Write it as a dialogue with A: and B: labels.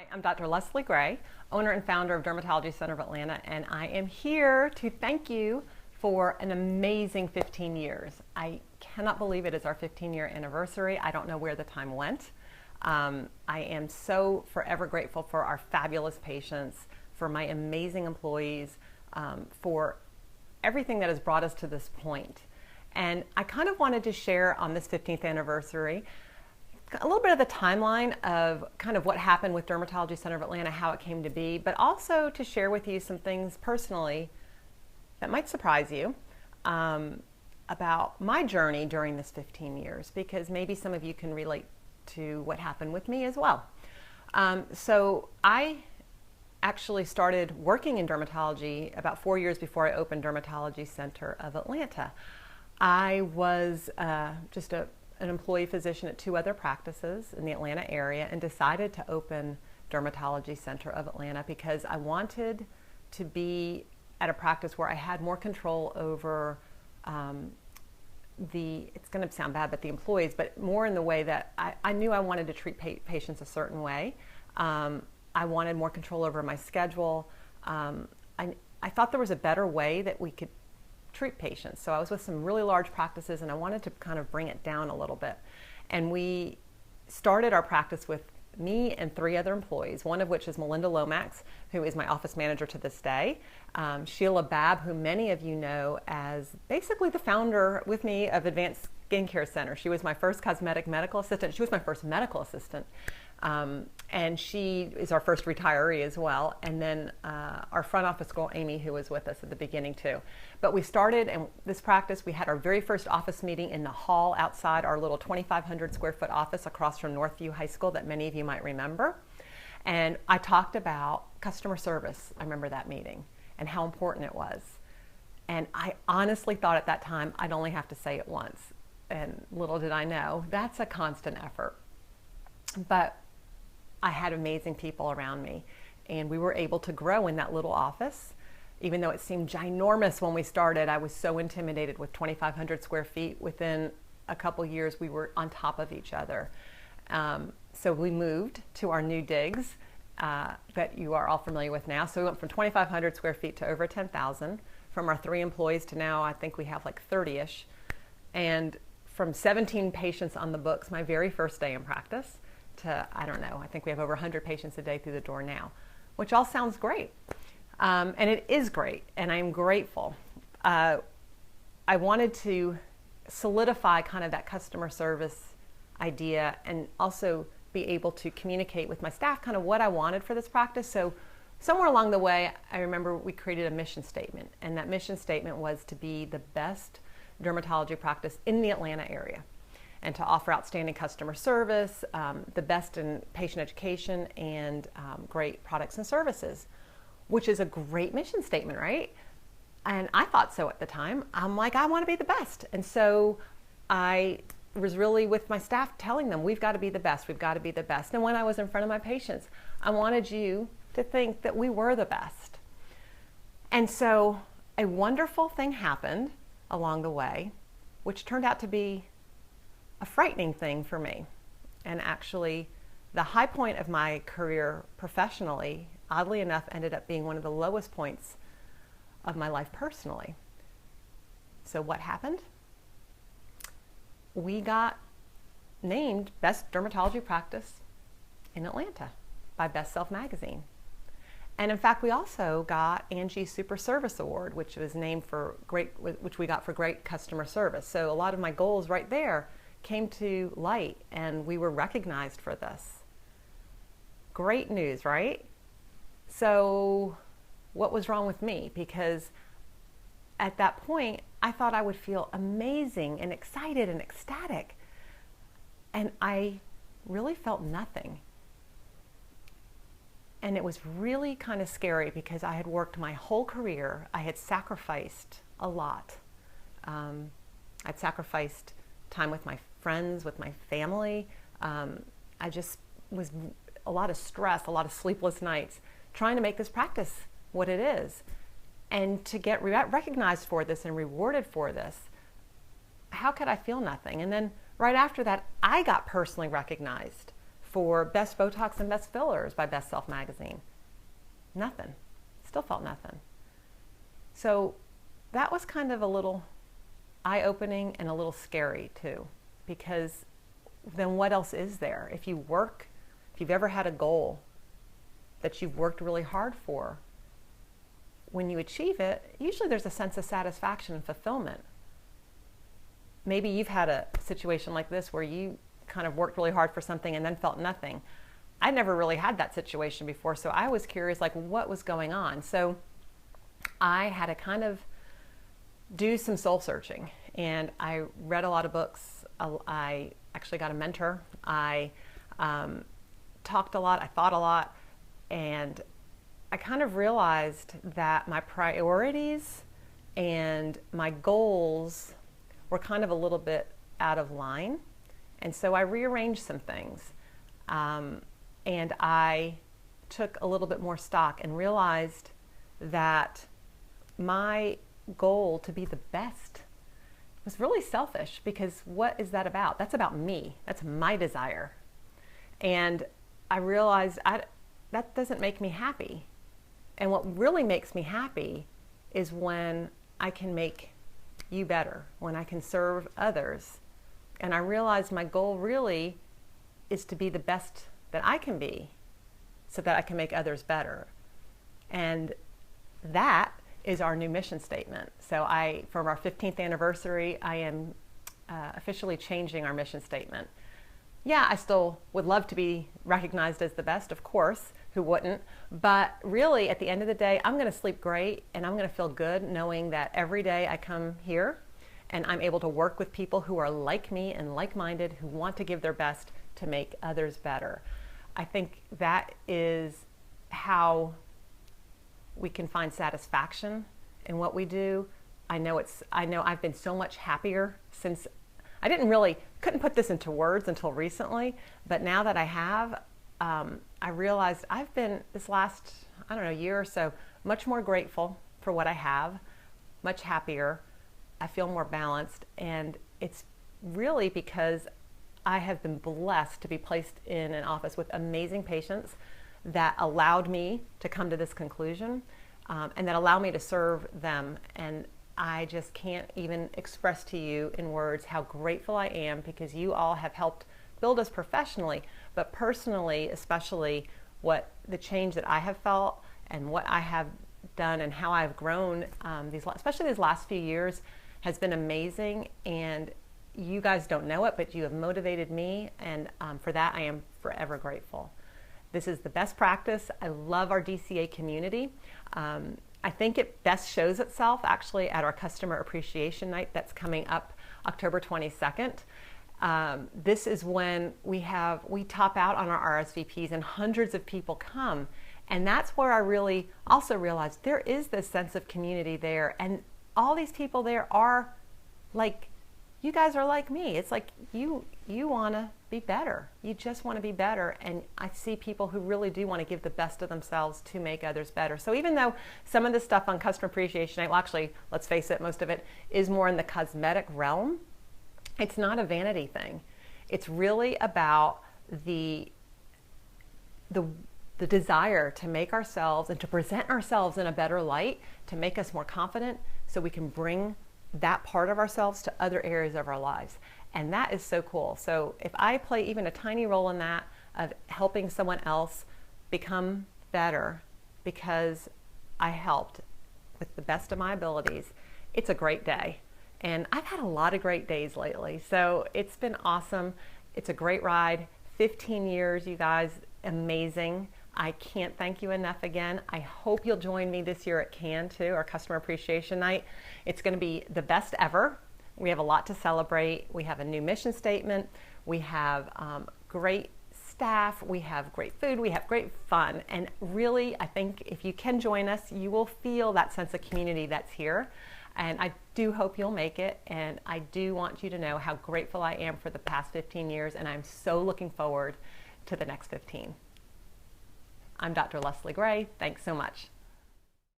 A: Hi, I'm Dr. Leslie Gray, owner and founder of Dermatology Center of Atlanta, and I am here to thank you for an amazing 15 years. I cannot believe it is our 15-year anniversary. I don't know where the time went. I am so forever grateful for our fabulous patients, for my amazing employees, for everything that has brought us to this point. And I kind of wanted to share on this 15th anniversary a little bit of the timeline of kind of what happened with Dermatology Center of Atlanta, how it came to be, but also to share with you some things personally that might surprise you about my journey during this 15 years, because maybe some of you can relate to what happened with me as well. So I actually started working in dermatology about 4 years before I opened Dermatology Center of Atlanta. I was just an employee physician at 2 other practices in the Atlanta area and decided to open Dermatology Center of Atlanta because I wanted to be at a practice where I had more control over it's going to sound bad, but the employees, but more in the way that I knew I wanted to treat patients a certain way. I wanted more control over my schedule. I thought there was a better way that we could treat patients. So I was with some really large practices and I wanted to kind of bring it down a little bit. And we started our practice with me and 3 other employees, one of which is Melinda Lomax, who is my office manager to this day. Sheila Babb, who many of you know as basically the founder with me of Advanced Skincare Center. She was my first cosmetic medical assistant. She was my first medical assistant. And she is our first retiree as well. And then our front office girl, Amy, who was with us at the beginning too. But we started in this practice. We had our very first office meeting in the hall outside our little 2,500 square foot office across from Northview High School that many of you might remember. And I talked about customer service. I remember that meeting and how important it was. And I honestly thought at that time I'd only have to say it once. And little did I know, that's a constant effort. But I had amazing people around me, and we were able to grow in that little office. Even though it seemed ginormous when we started, I was so intimidated with 2,500 square feet. Within a couple years, we were on top of each other. So we moved to our new digs that you are all familiar with now. So we went from 2,500 square feet to over 10,000. From our 3 employees to now, I think we have like 30-ish. And from 17 patients on the books, my very first day in practice, to, I don't know, I think we have over 100 patients a day through the door now, which all sounds great. And it is great, and I'm grateful. I wanted to solidify kind of that customer service idea and also be able to communicate with my staff kind of what I wanted for this practice. So somewhere along the way, I remember we created a mission statement, and that mission statement was to be the best dermatology practice in the Atlanta area, and to offer outstanding customer service, the best in patient education, and great products and services, which is a great mission statement, right? And I thought so at the time. I'm like, I want to be the best. And so I was really with my staff telling them, we've got to be the best, we've got to be the best. And when I was in front of my patients, I wanted you to think that we were the best. And so a wonderful thing happened along the way, which turned out to be a frightening thing for me. And actually, the high point of my career professionally, oddly enough, ended up being one of the lowest points of my life personally. So what happened? We got named Best Dermatology Practice in Atlanta by Best Self Magazine. And in fact, we also got Angie's Super Service Award, which was named for which we got for great customer service. So a lot of my goals right there came to light, and we were recognized for this. Great news, right? So what was wrong with me? Because at that point, I thought I would feel amazing and excited and ecstatic. And I really felt nothing. And it was really kind of scary because I had worked my whole career. I had sacrificed a lot. I'd sacrificed time with my friends, with my family. I just was a lot of stress, a lot of sleepless nights, trying to make this practice what it is. And to get recognized for this and rewarded for this, how could I feel nothing? And then right after that, I got personally recognized for best Botox and best fillers by Best Self magazine. Nothing. Still felt nothing. So that was kind of a little eye-opening and a little scary too, because then what else is there? If you've ever had a goal that you've worked really hard for, when you achieve it, usually there's a sense of satisfaction and fulfillment. Maybe you've had a situation like this where you kind of worked really hard for something and then felt nothing. I never really had that situation before, so I was curious, like, what was going on? So I had to kind of do some soul searching, and I read a lot of books. I actually got a mentor. I talked a lot. I thought a lot, and I kind of realized that my priorities and my goals were kind of a little bit out of line. And so I rearranged some things. And I took a little bit more stock and realized that my goal to be the best was really selfish, because what is that about? That's about me. That's my desire. And I realized that doesn't make me happy. And what really makes me happy is when I can make you better, when I can serve others. And I realized my goal really is to be the best that I can be so that I can make others better. And that is our new mission statement. So from our 15th anniversary, I am officially changing our mission statement. Yeah, I still would love to be recognized as the best, of course, who wouldn't? But really, at the end of the day, I'm gonna sleep great and I'm gonna feel good knowing that every day I come here and I'm able to work with people who are like me and like-minded, who want to give their best to make others better. I think that is how we can find satisfaction in what we do. I know I've been so much happier since couldn't put this into words until recently, but now that I have, I realized I've been this last, year or so, much more grateful for what I have, much happier. I feel more balanced, and it's really because I have been blessed to be placed in an office with amazing patients that allowed me to come to this conclusion, and that allow me to serve them. And I just can't even express to you in words how grateful I am, because you all have helped build us professionally, but personally, especially what the change that I have felt and what I have done and how I've grown, especially these last few years, has been amazing. And you guys don't know it, but you have motivated me, and for that I am forever grateful. This is the best practice. I love our DCA community. I think it best shows itself actually at our Customer Appreciation Night that's coming up October 22nd. This is when we top out on our RSVPs and hundreds of people come. And that's where I really also realized there is this sense of community there. And all these people there are like, you guys are like me. It's like you want to be better. You just want to be better. And I see people who really do want to give the best of themselves to make others better. So even though some of the stuff on Customer Appreciation Night, well, actually, let's face it, most of it is more in the cosmetic realm, it's not a vanity thing. It's really about the desire to make ourselves and to present ourselves in a better light, to make us more confident so we can bring that part of ourselves to other areas of our lives. And that is so cool. So if I play even a tiny role in that, of helping someone else become better because I helped with the best of my abilities, it's a great day. And I've had a lot of great days lately. So it's been awesome. It's a great ride. 15 years, you guys, amazing. I can't thank you enough again. I hope you'll join me this year at Cannes too, our Customer Appreciation Night. It's going to be the best ever. We have a lot to celebrate. We have a new mission statement. We have great staff. We have great food. We have great fun. And really, I think if you can join us, you will feel that sense of community that's here. And I do hope you'll make it. And I do want you to know how grateful I am for the past 15 years. And I'm so looking forward to the next 15. I'm Dr. Leslie Gray. Thanks so much.